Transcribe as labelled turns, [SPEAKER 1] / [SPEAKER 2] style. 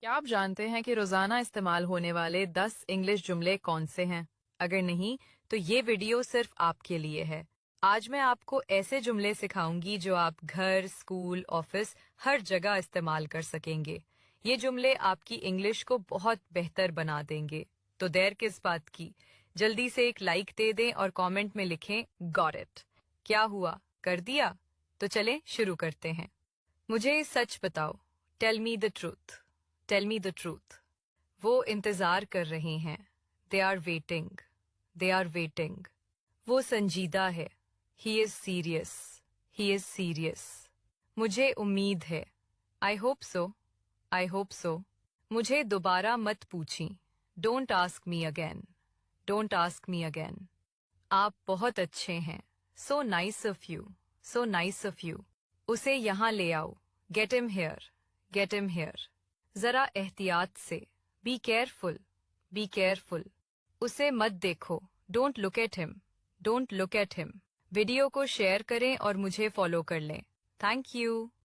[SPEAKER 1] क्या आप जानते हैं कि रोजाना इस्तेमाल होने वाले 10 इंग्लिश जुमले कौन से हैं? अगर नहीं, तो ये वीडियो सिर्फ आपके लिए है। आज मैं आपको ऐसे जुमले सिखाऊंगी जो आप घर, स्कूल, ऑफिस हर जगह इस्तेमाल कर सकेंगे। ये जुमले आपकी इंग्लिश को बहुत बेहतर बना देंगे। तो देर किस बात की, जल्दी से एक लाइक दे दें और कमेंट में लिखें गॉट इट। क्या हुआ, कर दिया? तो चलें शुरू करते हैं। मुझे सच बताओ, tell me the truth. Tell me the truth. वो इंतजार कर रहे हैं, they are waiting. They are waiting. वो संजीदा है, he is serious. He is serious. मुझे उम्मीद है, I hope so. I hope so. मुझे दोबारा मत पूछी, don't ask me again. Don't ask me again. आप बहुत अच्छे हैं, so nice of you. So nice of you. उसे यहाँ ले आओ, get him hair. Get him hair. जरा एहतियात से, बी केयरफुल। Be careful. उसे मत देखो, don't look at him. Don't look at him. Video को शेयर करें और मुझे फॉलो कर लें। Thank you.